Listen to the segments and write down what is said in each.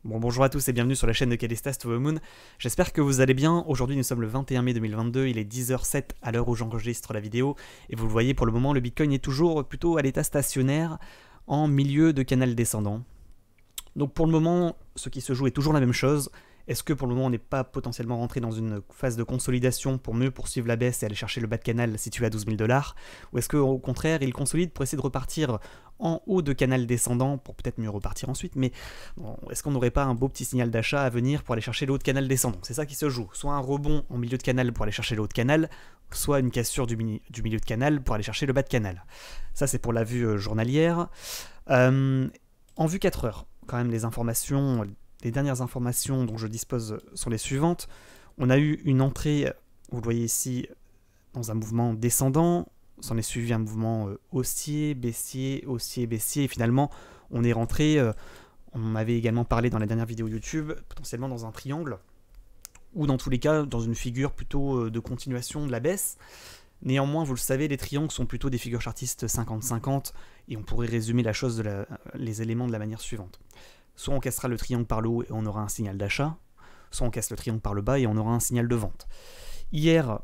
Bon, bonjour à tous et bienvenue sur la chaîne de Callistas to the Moon. J'espère que vous allez bien. Aujourd'hui, nous sommes le 21 mai 2022, il est 10h07 à l'heure où j'enregistre la vidéo. Et vous le voyez, pour le moment, le Bitcoin est toujours plutôt à l'état stationnaire, en milieu de canal descendant. Donc pour le moment, ce qui se joue est toujours la même chose. Est-ce que pour le moment on n'est pas potentiellement rentré dans une phase de consolidation pour mieux poursuivre la baisse et aller chercher le bas de canal situé à 12 000 $? Ou est-ce qu'au contraire il consolide pour essayer de repartir en haut de canal descendant pour peut-être mieux repartir ensuite? Mais bon, est-ce qu'on n'aurait pas un beau petit signal d'achat à venir pour aller chercher le haut de canal descendant? C'est ça qui se joue. Soit un rebond en milieu de canal pour aller chercher le haut de canal, soit une cassure du milieu de canal pour aller chercher le bas de canal. Ça c'est pour la vue journalière. En vue 4 heures, quand même les dernières informations dont je dispose sont les suivantes. On a eu une entrée, vous le voyez ici, dans un mouvement descendant, s'en est suivi un mouvement haussier, baissier, haussier, baissier, et finalement on est rentré, on en avait également parlé dans la dernière vidéo YouTube, potentiellement dans un triangle, ou dans tous les cas dans une figure plutôt de continuation de la baisse. Néanmoins, vous le savez, les triangles sont plutôt des figures chartistes 50-50, et on pourrait résumer la chose, les éléments de la manière suivante. Soit on cassera le triangle par le haut et on aura un signal d'achat, soit on casse le triangle par le bas et on aura un signal de vente. Hier,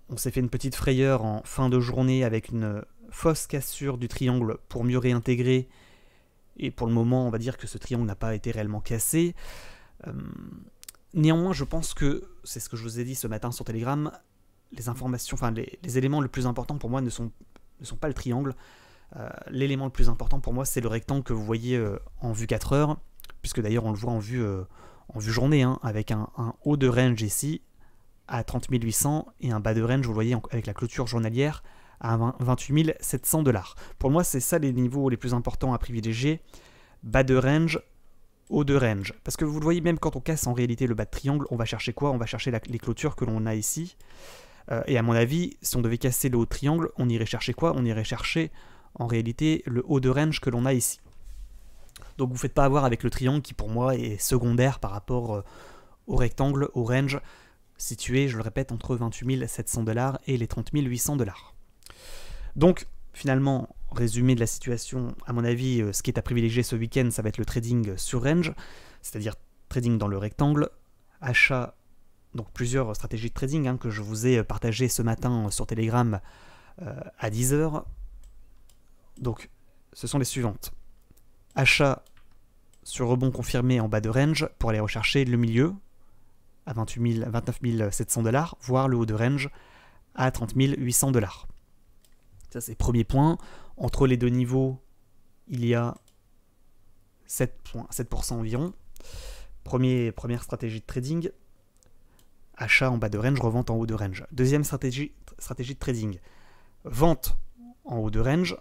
on s'est fait une petite frayeur en fin de journée avec une fausse cassure du triangle pour mieux réintégrer, et pour le moment, on va dire que ce triangle n'a pas été réellement cassé. Néanmoins, je pense que, c'est ce que je vous ai dit ce matin sur Telegram, les informations, enfin les éléments les plus importants pour moi ne sont pas le triangle. L'élément le plus important pour moi, c'est le rectangle que vous voyez en vue 4 heures, puisque d'ailleurs on le voit en vue journée, hein, avec un haut de range ici à 30 800 et un bas de range, vous le voyez, avec la clôture journalière à 28 700 $. Pour moi, c'est ça les niveaux les plus importants à privilégier: bas de range, haut de range. Parce que vous le voyez, même quand on casse en réalité le bas de triangle, on va chercher quoi? On va chercher les clôtures que l'on a ici. Et à mon avis, si on devait casser le haut de triangle, on irait chercher quoi? On irait chercher en réalité le haut de range que l'on a ici. Donc vous ne faites pas avoir avec le triangle qui pour moi est secondaire par rapport au rectangle, au range, situé, je le répète, entre 28 700 $ et les 30 800 $. Donc finalement, résumé de la situation, à mon avis, ce qui est à privilégier ce week-end, ça va être le trading sur range, c'est-à-dire trading dans le rectangle, achat, donc plusieurs stratégies de trading, hein, que je vous ai partagées ce matin sur Telegram à 10h. Donc, ce sont les suivantes. Achat sur rebond confirmé en bas de range pour aller rechercher le milieu à 29 700 $, voire le haut de range à 30 800 $. Ça, c'est le premier point. Entre les deux niveaux, il y a 7% environ. Première stratégie de trading. Achat en bas de range, revente en haut de range. Deuxième stratégie de trading. Vente en haut de range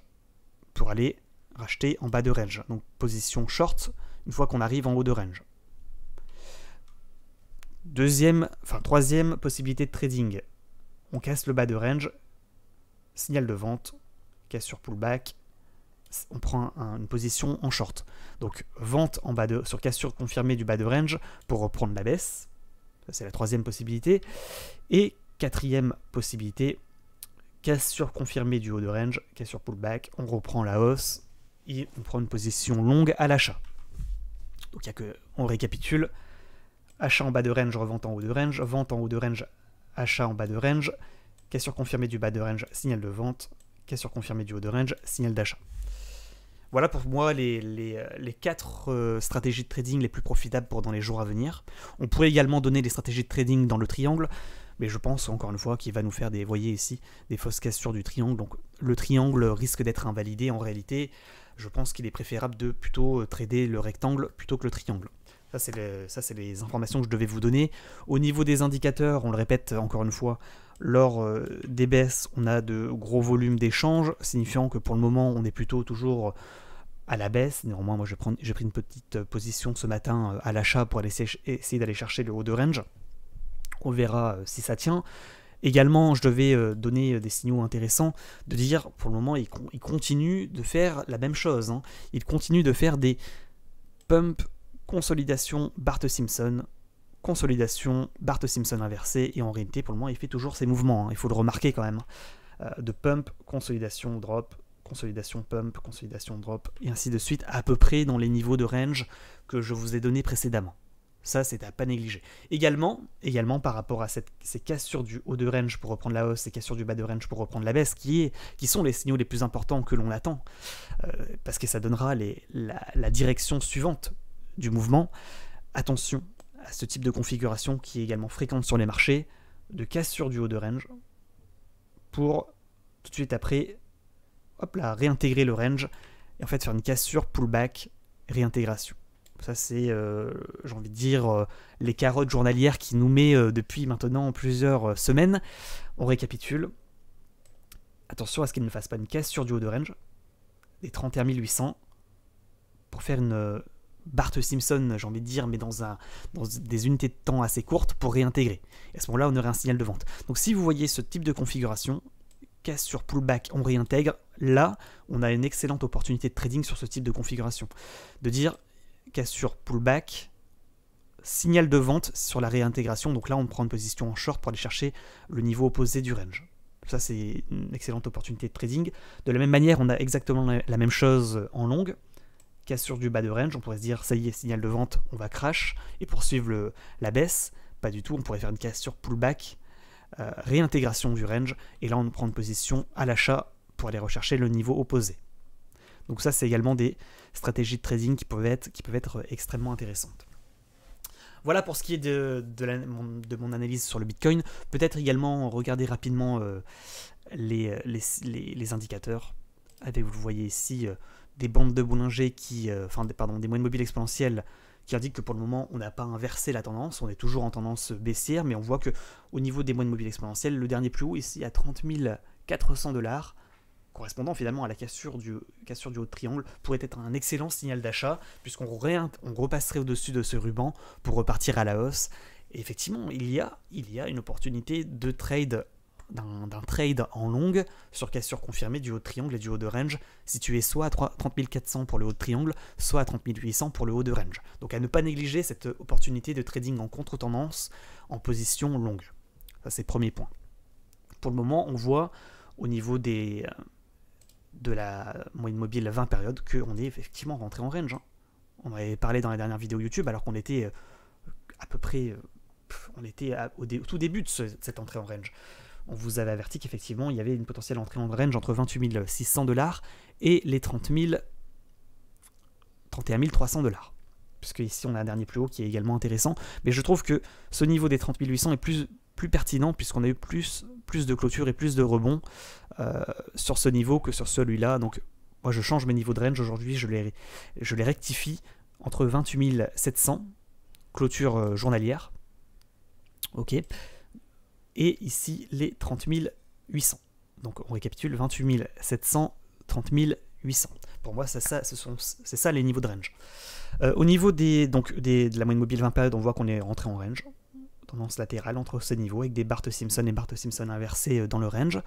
pour aller racheter en bas de range. Donc position short une fois qu'on arrive en haut de range. Troisième possibilité de trading. On casse le bas de range, signal de vente, casse sur pullback, on prend une position en short. Donc vente sur cassure confirmée du bas de range pour reprendre la baisse. Ça, c'est la troisième possibilité. Et quatrième possibilité, cassure confirmée du haut de range, cassure pullback, on reprend la hausse et on prend une position longue à l'achat. Donc on récapitule: achat en bas de range, revente en haut de range, vente en haut de range, achat en bas de range, cassure confirmée du bas de range, signal de vente, cassure confirmée du haut de range, signal d'achat. Voilà pour moi les 4 stratégies de trading les plus profitables dans les jours à venir. On pourrait également donner des stratégies de trading dans le triangle, mais je pense encore une fois qu'il va nous faire vous voyez ici, des fausses cassures du triangle. Donc le triangle risque d'être invalidé. En réalité, je pense qu'il est préférable de plutôt trader le rectangle plutôt que le triangle. Ça, c'est les informations que je devais vous donner. Au niveau des indicateurs, on le répète encore une fois, lors des baisses, on a de gros volumes d'échanges, signifiant que pour le moment, on est plutôt toujours à la baisse. Néanmoins, moi, j'ai pris une petite position ce matin à l'achat pour essayer d'aller chercher le haut de range. On verra si ça tient. Également, je devais donner des signaux intéressants, de dire, pour le moment, il continue de faire la même chose. Hein. Il continue de faire des pumps, consolidation, Bart-Simpson, consolidation, Bart-Simpson inversé, et en réalité, pour le moment, il fait toujours ces mouvements. Hein. Il faut le remarquer quand même. De pump, consolidation, drop, consolidation pump, consolidation drop, et ainsi de suite, à peu près dans les niveaux de range que je vous ai donnés précédemment. Ça, c'est à pas négliger. Également par rapport à ces cassures du haut de range pour reprendre la hausse, ces cassures du bas de range pour reprendre la baisse, qui sont les signaux les plus importants que l'on attend, parce que ça donnera la direction suivante du mouvement. Attention à ce type de configuration qui est également fréquente sur les marchés, de cassure du haut de range, pour tout de suite après, hop là, réintégrer le range, et en fait faire une cassure, pullback, réintégration. Ça, c'est, j'ai envie de dire, les carottes journalières qui nous met depuis maintenant plusieurs semaines. On récapitule. Attention à ce qu'il ne fasse pas une cassure du haut de range, des 31 800, pour faire une Bart Simpson, j'ai envie de dire, mais dans des unités de temps assez courtes pour réintégrer. Et à ce moment-là, on aurait un signal de vente. Donc si vous voyez ce type de configuration, cassure, pullback, on réintègre, là, on a une excellente opportunité de trading sur ce type de configuration. De dire cassure, pullback, signal de vente sur la réintégration. Donc là, on prend une position en short pour aller chercher le niveau opposé du range. Ça, c'est une excellente opportunité de trading. De la même manière, on a exactement la même chose en long. Cassure du bas de range, on pourrait se dire, ça y est, signal de vente, on va crash et poursuivre la baisse. Pas du tout, on pourrait faire une cassure, pullback, réintégration du range. Et là, on prend une position à l'achat pour aller rechercher le niveau opposé. Donc ça, c'est également des stratégies de trading qui peuvent être extrêmement intéressantes. Voilà pour ce qui est de mon analyse sur le Bitcoin. Peut-être également regarder rapidement les indicateurs. Vous voyez ici des bandes de Bollinger des moyennes mobiles exponentielles qui indiquent que pour le moment, on n'a pas inversé la tendance. On est toujours en tendance baissière, mais on voit qu'au niveau des moyennes mobiles exponentielles, le dernier plus haut ici à 30 400 $, correspondant finalement à la cassure du haut de triangle, pourrait être un excellent signal d'achat, puisqu'on repasserait au-dessus de ce ruban pour repartir à la hausse. Et effectivement, il y a une opportunité de trade, d'un trade en longue sur cassure confirmée du haut de triangle et du haut de range, situé soit à 30 400 pour le haut de triangle, soit à 30 800 pour le haut de range. Donc à ne pas négliger cette opportunité de trading en contre-tendance en position longue. Ça, c'est le premier point. Pour le moment, on voit au niveau de la moyenne mobile 20 périodes qu'on est effectivement rentré en range. On en avait parlé dans la dernière vidéo YouTube, alors qu'on était à peu près au tout début de cette entrée en range. On vous avait averti qu'effectivement il y avait une potentielle entrée en range entre 28 600 $ et les 31 300 $. Puisque ici on a un dernier plus haut qui est également intéressant, mais je trouve que ce niveau des 30 800 est plus pertinent, puisqu'on a eu plus de clôture et plus de rebonds sur ce niveau que sur celui-là. Donc moi je change mes niveaux de range aujourd'hui, je les rectifie entre 28 700, clôture journalière, ok, et ici les 30 800. Donc on récapitule, 28 700, 30 800. Pour moi, c'est ça les niveaux de range. Au niveau de la moyenne mobile 20 périodes, on voit qu'on est rentré en range. Tendance latérale entre ces niveaux, avec des Bart Simpson et Bart Simpson inversés dans le range.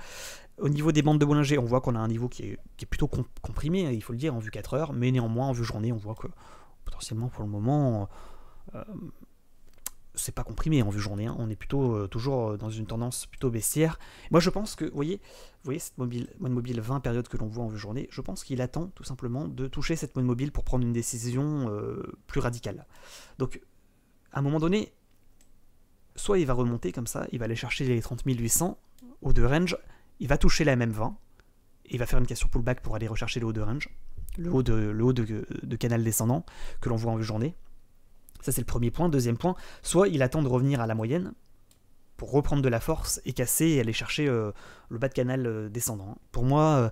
Au niveau des bandes de Bollinger, on voit qu'on a un niveau qui est plutôt comprimé, il faut le dire, en vue 4 heures, mais néanmoins, en vue journée, on voit que potentiellement, pour le moment, c'est pas comprimé en vue journée, hein. On est plutôt toujours dans une tendance plutôt baissière. Moi, je pense que, vous voyez cette moyenne mobile 20 périodes que l'on voit en vue journée, je pense qu'il attend tout simplement de toucher cette moyenne mobile pour prendre une décision plus radicale. Donc, à un moment donné, soit il va remonter comme ça, il va aller chercher les 30 800 haut de range, il va toucher la MM20, et il va faire une cassure pullback pour aller rechercher le haut de range, le haut de canal descendant que l'on voit en vue journée. Ça, c'est le premier point. Deuxième point, soit il attend de revenir à la moyenne pour reprendre de la force et casser et aller chercher le bas de canal descendant. Pour moi,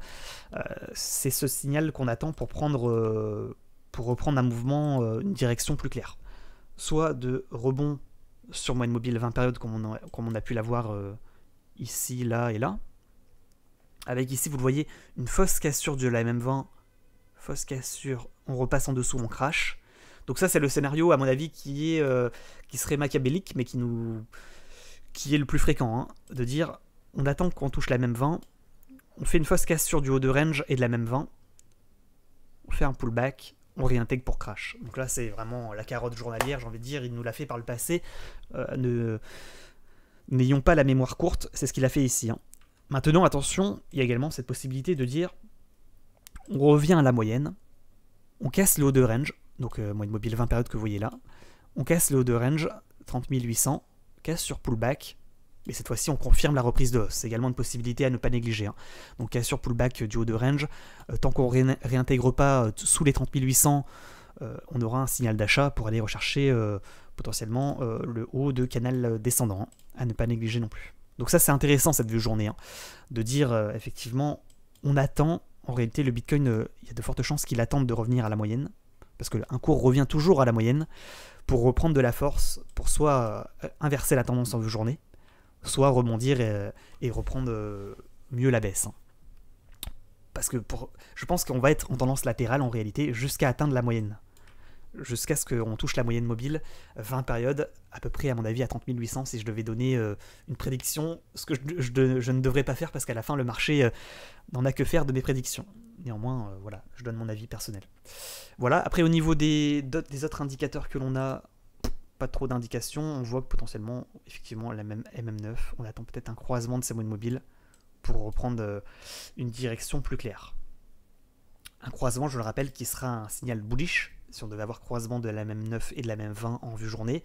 c'est ce signal qu'on attend pour reprendre un mouvement, une direction plus claire. Soit de rebond sur moyenne mobile 20 périodes comme on a pu l'avoir ici, là et là. Avec ici, vous le voyez, une fausse cassure de la MM20, fausse cassure, on repasse en dessous, on crash. Donc ça, c'est le scénario, à mon avis, qui serait machiavélique, mais qui est le plus fréquent, hein, de dire, on attend qu'on touche la MM20, on fait une fausse cassure du haut de range et de la MM20, on fait un pullback, on réintègre pour crash. Donc là, c'est vraiment la carotte journalière, j'ai envie de dire, il nous l'a fait par le passé. N'ayons pas la mémoire courte, c'est ce qu'il a fait ici, hein. Maintenant, attention, il y a également cette possibilité de dire, On revient à la moyenne, on casse le haut de range, donc moyenne mobile 20 périodes que vous voyez là, on casse le haut de range 30 800, casse sur pullback, mais cette fois-ci on confirme la reprise de hausse. C'est également une possibilité à ne pas négliger. Hein. Donc casse sur pullback du haut de range, tant qu'on ne réintègre pas sous les 30 800, on aura un signal d'achat pour aller rechercher potentiellement le haut de canal descendant, hein, à ne pas négliger non plus. Donc ça c'est intéressant cette vue journée, hein, de dire effectivement on attend, en réalité le Bitcoin, il y a de fortes chances qu'il attende de revenir à la moyenne, parce qu'un cours revient toujours à la moyenne, pour reprendre de la force, pour soit inverser la tendance en vue journée, soit rebondir et reprendre mieux la baisse. Hein. Parce que je pense qu'on va être en tendance latérale en réalité jusqu'à atteindre la moyenne. Jusqu'à ce qu'on touche la moyenne mobile, 20 périodes, à peu près à mon avis à 30 800 si je devais donner une prédiction, ce que je ne devrais pas faire parce qu'à la fin le marché n'en a que faire de mes prédictions. Néanmoins, voilà, je donne mon avis personnel. Voilà, après au niveau des autres indicateurs que l'on a, pas trop d'indications, on voit que potentiellement, effectivement, la même MM9, on attend peut-être un croisement de ces moyennes mobiles pour reprendre une direction plus claire. Un croisement, je le rappelle, qui sera un signal bullish, si on devait avoir croisement de la même 9 et de la même 20 en vue journée.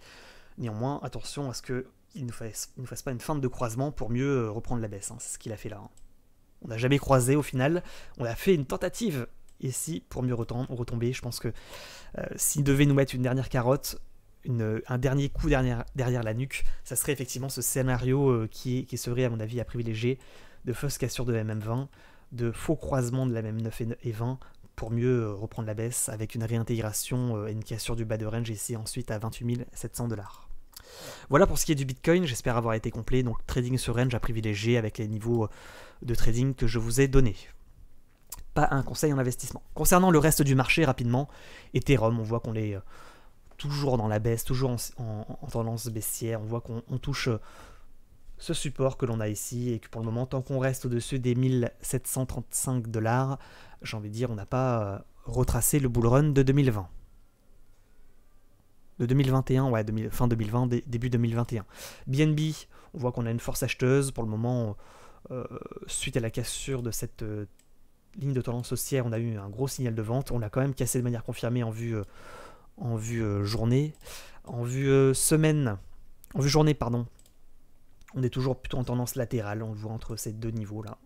Néanmoins, attention à ce qu'il ne fasse pas une feinte de croisement pour mieux reprendre la baisse. Hein. C'est ce qu'il a fait là. Hein. On n'a jamais croisé au final. On a fait une tentative ici pour mieux retomber. Je pense que s'il devait nous mettre une dernière carotte, un dernier coup derrière la nuque, ça serait effectivement ce scénario qui serait à mon avis à privilégier, de fausses cassures de la MM20, de faux croisements de la MM9 et 20 pour mieux reprendre la baisse avec une réintégration et une cassure du bas de range ici ensuite à 28 700 $. Voilà pour ce qui est du Bitcoin, j'espère avoir été complet. Donc trading sur range à privilégier avec les niveaux de trading que je vous ai donnés. Pas un conseil en investissement. Concernant le reste du marché rapidement, Ethereum, on voit qu'on est toujours dans la baisse, toujours en tendance baissière. On voit qu'on touche ce support que l'on a ici et que pour le moment, tant qu'on reste au-dessus des 1735 $, j'ai envie de dire, on n'a pas retracé le bull run de 2020. De 2021, ouais, fin 2020, début 2021. BNB, on voit qu'on a une force acheteuse. Pour le moment, suite à la cassure de cette ligne de tendance haussière, on a eu un gros signal de vente. On l'a quand même cassé de manière confirmée en vue journée. En vue semaine, en vue journée, pardon. On est toujours plutôt en tendance latérale. On le voit entre ces deux niveaux-là.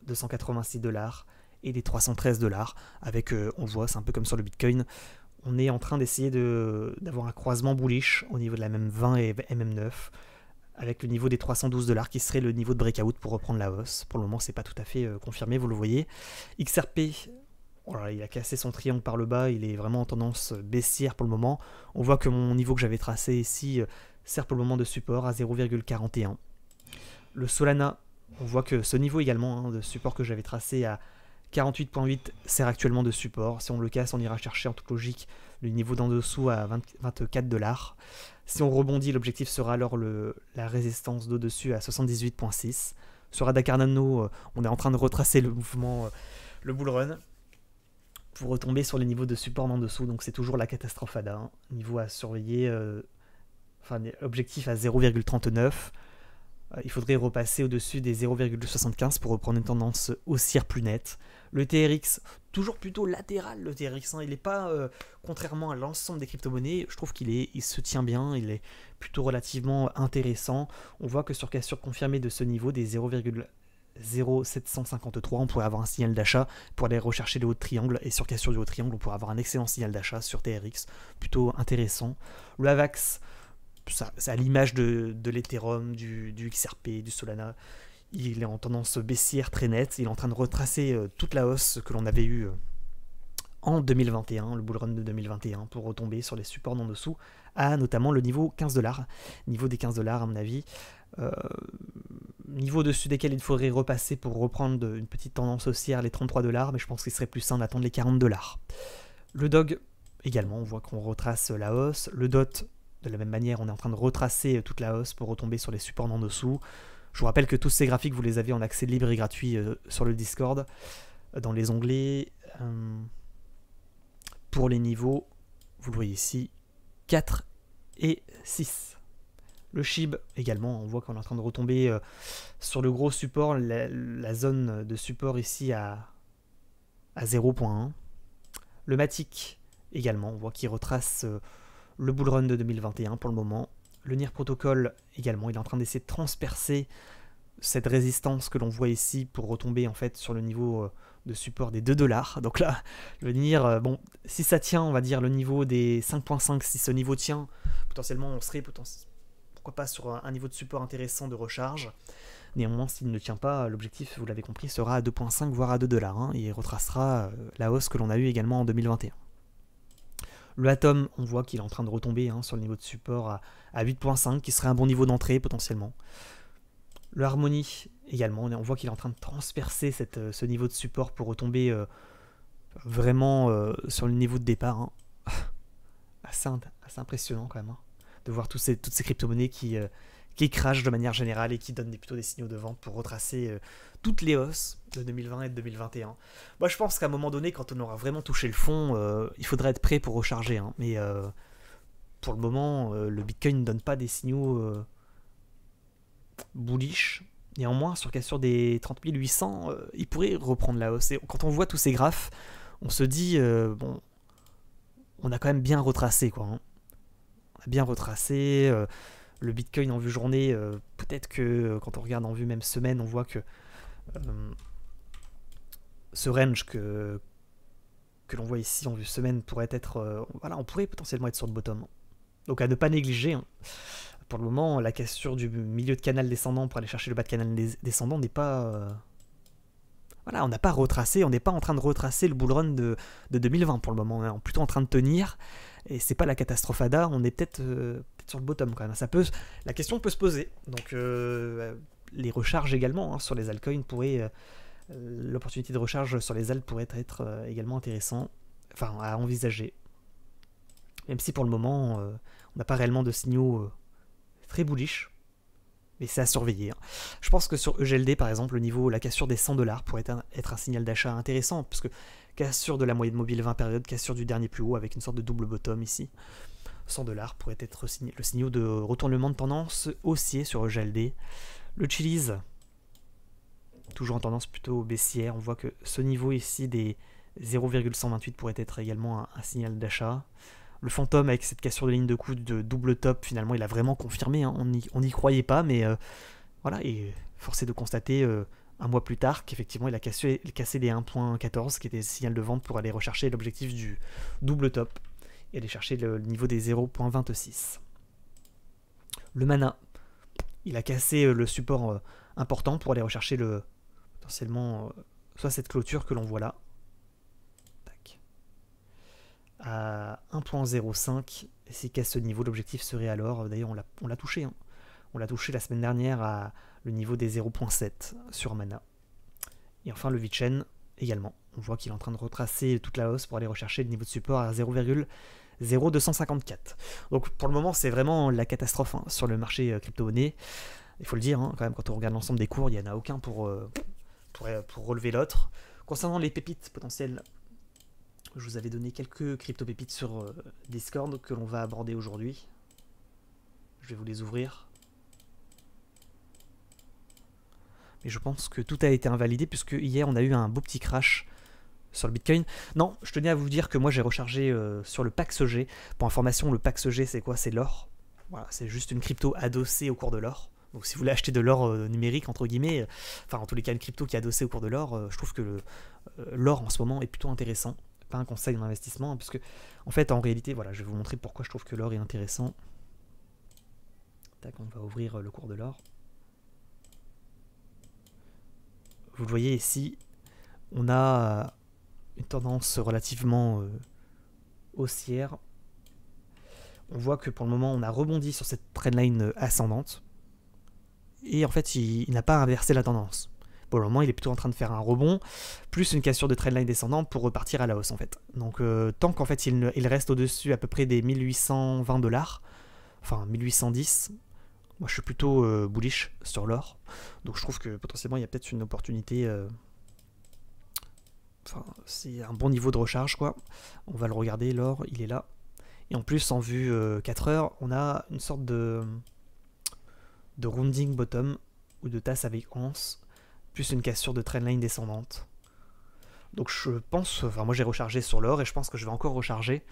286 $ et les 313 $. Avec, on voit, c'est un peu comme sur le Bitcoin. On est en train d'essayer d'avoir un croisement bullish au niveau de la MM20 et MM9 avec le niveau des 312 $ qui serait le niveau de breakout pour reprendre la hausse. Pour le moment, c'est pas tout à fait confirmé, vous le voyez. XRP, voilà, il a cassé son triangle par le bas, il est vraiment en tendance baissière pour le moment. On voit que mon niveau que j'avais tracé ici sert pour le moment de support à 0,41. Le Solana, on voit que ce niveau également de support que j'avais tracé à 48.8 sert actuellement de support. Si on le casse, on ira chercher en toute logique le niveau d'en dessous à 24 $. Si on rebondit, l'objectif sera alors la résistance d'au-dessus à 78.6. Sur Dakar Nano, on est en train de retracer le mouvement, le bull run, pour retomber sur les niveaux de support d'en dessous. Donc c'est toujours la catastrophe ADA. Hein. Niveau à surveiller, objectif à 0,39. Il faudrait repasser au-dessus des 0,75 pour reprendre une tendance haussière plus nette. Le TRX, toujours plutôt latéral le TRX, hein. Il n'est pas, contrairement à l'ensemble des crypto-monnaies, je trouve il se tient bien, il est plutôt relativement intéressant. On voit que sur cassure confirmée de ce niveau des 0,0753, on pourrait avoir un signal d'achat pour aller rechercher le haut de triangle, et sur cassure du haut de triangle, on pourrait avoir un excellent signal d'achat sur TRX, plutôt intéressant. Le AVAX, c'est à l'image de l'Ethereum, du XRP, du Solana. Il est en tendance baissière très nette. Il est en train de retracer toute la hausse que l'on avait eue en 2021, le bull run de 2021, pour retomber sur les supports d'en dessous, à notamment le niveau 15 $. Niveau des 15 $, à mon avis. Niveau dessus desquels il faudrait repasser pour reprendre une petite tendance haussière, les 33 $, mais je pense qu'il serait plus sain d'attendre les 40 $. Le DOG, également, on voit qu'on retrace la hausse. Le DOT, de la même manière, on est en train de retracer toute la hausse pour retomber sur les supports d'en dessous. Je vous rappelle que tous ces graphiques, vous les avez en accès libre et gratuit sur le Discord, dans les onglets. Pour les niveaux, vous le voyez ici, 4 et 6. Le SHIB également, on voit qu'on est en train de retomber sur le gros support, la zone de support ici à à 0.1. Le Matic également, on voit qu'il retrace le bull run de 2021 pour le moment. Le NIR Protocol également, il est en train d'essayer de transpercer cette résistance que l'on voit ici pour retomber en fait sur le niveau de support des 2 $. Donc là, le NIR, bon, si ça tient, on va dire le niveau des 5.5, si ce niveau tient, potentiellement on serait pourquoi pas sur un niveau de support intéressant de recharge. Néanmoins, s'il ne tient pas, l'objectif, vous l'avez compris, sera à 2.5 voire à 2 $. Hein, et il retracera la hausse que l'on a eue également en 2021. Le Atom, on voit qu'il est en train de retomber sur le niveau de support à 8.5, qui serait un bon niveau d'entrée potentiellement. Le Harmony également, on voit qu'il est en train de transpercer ce niveau de support pour retomber vraiment sur le niveau de départ. Hein. assez impressionnant quand même, hein, de voir toutes ces crypto-monnaies qui crashent de manière générale et qui donnent plutôt des signaux de vente pour retracer toutes les hausses de 2020 et de 2021. Moi je pense qu'à un moment donné, quand on aura vraiment touché le fond, il faudra être prêt pour recharger. Hein. Mais pour le moment, le Bitcoin ne donne pas des signaux bullish. Néanmoins, sur cassure des 30 800, il pourrait reprendre la hausse. Et quand on voit tous ces graphes, on se dit, bon, on a quand même bien retracé, quoi. Hein. On a bien retracé. Le Bitcoin en vue journée, peut-être que quand on regarde en vue même semaine, on voit que ce range que l'on voit ici en vue semaine pourrait être... voilà, on pourrait potentiellement être sur le bottom. Donc à ne pas négliger. Hein. Pour le moment, la cassure du milieu de canal descendant pour aller chercher le bas de canal descendant n'est pas... Voilà, on n'a pas retracé, on n'est pas en train de retracer le bull run de 2020 pour le moment. On est plutôt en train de tenir, et c'est pas la catastrophe ADA, on est peut-être sur le bottom quand même. La question peut se poser. Donc les recharges également sur les altcoins pourraient... l'opportunité de recharge sur les alt pourrait être également intéressant, enfin à envisager. Même si pour le moment, on n'a pas réellement de signaux très bullish, mais c'est à surveiller. Hein. Je pense que sur EGLD, par exemple, le niveau, la cassure des 100 $ pourrait être un signal d'achat intéressant, parce que cassure de la moyenne mobile 20 périodes, cassure du dernier plus haut avec une sorte de double bottom ici. 100 $ pourrait être le signal de retournement de tendance haussier sur EGLD. Le Chiliz, toujours en tendance plutôt baissière, on voit que ce niveau ici des 0,128 pourrait être également un signal d'achat. Le Phantom avec cette cassure de ligne de coude de double top, finalement il a vraiment confirmé, hein. On n'y croyait pas, mais voilà, et forcé de constater un mois plus tard qu'effectivement il a cassé les 1.14 qui était le signal de vente pour aller rechercher l'objectif du double top et aller chercher le niveau des 0.26. Le Mana, il a cassé le support important pour aller rechercher potentiellement soit cette clôture que l'on voit là, à 1.05, et s'il casse ce niveau, l'objectif serait alors, d'ailleurs on l'a touché, hein. On l'a touché la semaine dernière à le niveau des 0.7 sur Mana. Et enfin le VeChain également, on voit qu'il est en train de retracer toute la hausse pour aller rechercher le niveau de support à 0,0254. Donc pour le moment c'est vraiment la catastrophe sur le marché crypto-monnaie, il faut le dire, quand même quand on regarde l'ensemble des cours, il n'y en a aucun pour relever l'autre. Concernant les pépites potentielles, je vous avais donné quelques crypto-pépites sur Discord que l'on va aborder aujourd'hui. Je vais vous les ouvrir. Mais je pense que tout a été invalidé puisque hier on a eu un beau petit crash sur le Bitcoin. Non, je tenais à vous dire que moi j'ai rechargé sur le PAXG. Pour information, le PAXG c'est quoi? C'est l'or. Voilà, c'est juste une crypto adossée au cours de l'or. Donc si vous voulez acheter de l'or numérique, entre guillemets, enfin en tous les cas une crypto qui est adossée au cours de l'or, je trouve que l'or en ce moment est plutôt intéressant. Pas un conseil d'investissement, parce que en fait en réalité, voilà, je vais vous montrer pourquoi je trouve que l'or est intéressant. Tac, on va ouvrir le cours de l'or. Vous le voyez ici, on a une tendance relativement haussière. On voit que pour le moment on a rebondi sur cette trendline ascendante, et en fait il n'a pas inversé la tendance. Pour le moment, il est plutôt en train de faire un rebond, plus une cassure de trendline descendante pour repartir à la hausse en fait. Donc tant qu'en fait il reste au-dessus à peu près des 1820 $, enfin 1810, moi je suis plutôt bullish sur l'or. Donc je trouve que potentiellement il y a peut-être une opportunité, enfin c'est un bon niveau de recharge quoi. On va le regarder, l'or il est là. Et en plus en vue 4 heures, on a une sorte de rounding bottom ou de tasse avec anse, plus une cassure de trendline descendante. Donc je pense, enfin moi j'ai rechargé sur l'or et je pense que je vais encore recharger.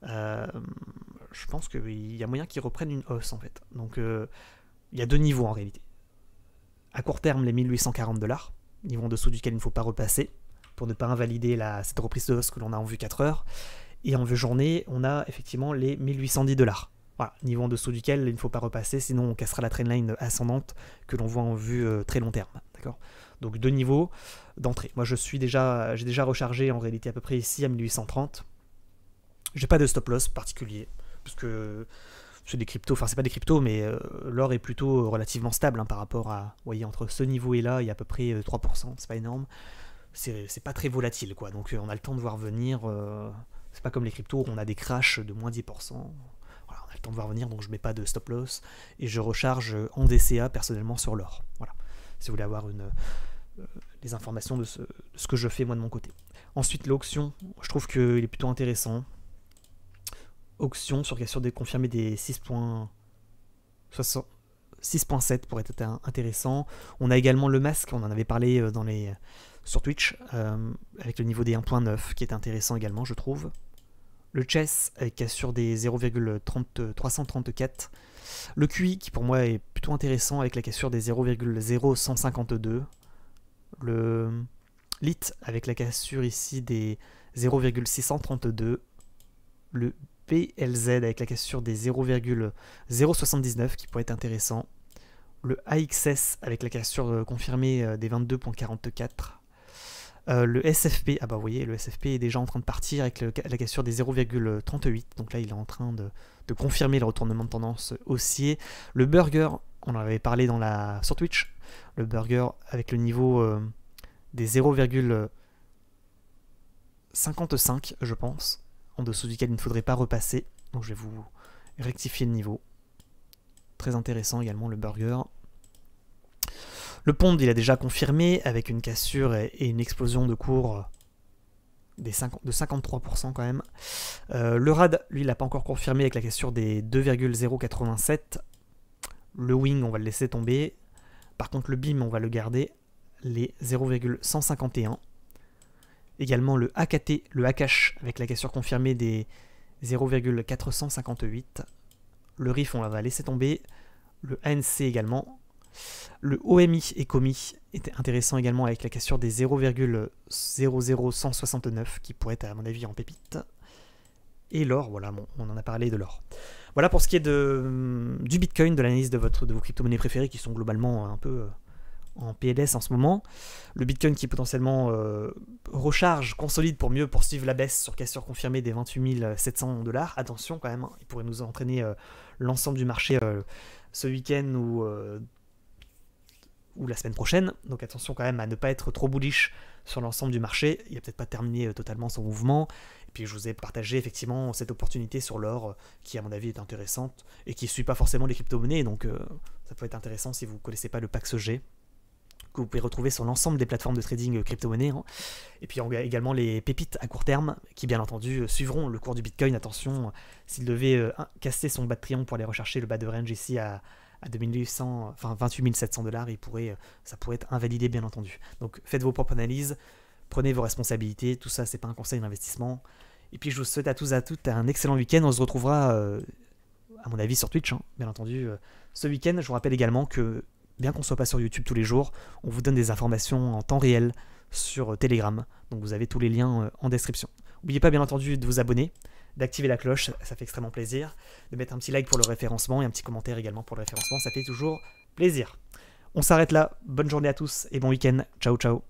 Je pense qu'il y a moyen qu'ils reprennent une hausse en fait. Donc il y a deux niveaux en réalité. À court terme, les 1840 $, niveau en dessous duquel il ne faut pas repasser pour ne pas invalider cette reprise de hausse que l'on a en vue 4 heures. Et en vue journée, on a effectivement les 1810 $. Voilà, niveau en dessous duquel il ne faut pas repasser, sinon on cassera la trendline ascendante que l'on voit en vue très long terme. D'accord ? Donc deux niveaux d'entrée. Moi j'ai déjà rechargé en réalité à peu près ici à 1830. J'ai pas de stop loss particulier, parce que c'est des cryptos, enfin c'est pas des cryptos, mais l'or est plutôt relativement stable hein, par rapport à, vous voyez, entre ce niveau et là, il y a à peu près 3%, c'est pas énorme. C'est pas très volatile quoi, donc on a le temps de voir venir. C'est pas comme les cryptos où on a des crashs de moins 10%. Voilà, on a le temps de voir venir, donc je mets pas de stop loss et je recharge en DCA personnellement sur l'or. Voilà, si vous voulez avoir les informations de ce que je fais moi de mon côté. Ensuite, l'auction, je trouve qu'il est plutôt intéressant. Auction sur question de confirmer des 6.7 pourrait être intéressant. On a également le masque, on en avait parlé sur Twitch, avec le niveau des 1.9 qui est intéressant également je trouve. Le chess avec cassure des 0,334. Le QI qui pour moi est plutôt intéressant avec la cassure des 0,0152. Le lit avec la cassure ici des 0,632. Le PLZ avec la cassure des 0,079 qui pourrait être intéressant. Le AXS avec la cassure confirmée des 22.44. Le SFP, ah bah vous voyez, le SFP est déjà en train de partir avec la cassure des 0,38. Donc là, il est en train de confirmer le retournement de tendance haussier. Le burger, on en avait parlé sur Twitch. Le burger avec le niveau des 0,55, je pense, en dessous duquel il ne faudrait pas repasser. Donc je vais vous rectifier le niveau. Très intéressant également le burger. Le pond, il a déjà confirmé avec une cassure et une explosion de cours de 53% quand même. Le RAD, lui, il n'a pas encore confirmé avec la cassure des 2,087. Le wing, on va le laisser tomber. Par contre, le BIM, on va le garder. Les 0,151. Également le AKT, le Akash, avec la cassure confirmée des 0,458. Le RIF, on va laisser tomber. Le ANC également. Le OMI et COMI était intéressant également avec la cassure des 0,00169 qui pourrait être à mon avis en pépite. Et l'or, voilà, bon, on en a parlé de l'or. Voilà pour ce qui est du Bitcoin, de l'analyse de vos crypto-monnaies préférées qui sont globalement un peu en PLS en ce moment. Le Bitcoin qui potentiellement recharge, consolide pour mieux poursuivre la baisse sur cassure confirmée des 28 700 $. Attention quand même, hein, il pourrait nous entraîner l'ensemble du marché ce week-end ou la semaine prochaine. Donc attention quand même à ne pas être trop bullish sur l'ensemble du marché. Il n'a peut-être pas terminé totalement son mouvement. Et puis je vous ai partagé effectivement cette opportunité sur l'or qui à mon avis est intéressante et qui ne suit pas forcément les crypto-monnaies. Donc ça peut être intéressant si vous ne connaissez pas le PAXG, que vous pouvez retrouver sur l'ensemble des plateformes de trading crypto-monnaie. Hein. Et puis on a également les pépites à court terme qui bien entendu suivront le cours du Bitcoin. Attention, s'il devait casser son bas de triomphe pour aller rechercher le bas de range ici à 28 700 $, ça pourrait être invalidé bien entendu. Donc faites vos propres analyses, prenez vos responsabilités, tout ça c'est pas un conseil d'investissement. Et puis je vous souhaite à tous et à toutes un excellent week-end. On se retrouvera à mon avis sur Twitch, hein, bien entendu, ce week-end. Je vous rappelle également que bien qu'on soit pas sur YouTube tous les jours, on vous donne des informations en temps réel sur Telegram. Donc vous avez tous les liens en description. N'oubliez pas bien entendu de vous abonner, d'activer la cloche, ça fait extrêmement plaisir, de mettre un petit like pour le référencement et un petit commentaire également pour le référencement, ça fait toujours plaisir. On s'arrête là, bonne journée à tous et bon week-end, ciao ciao.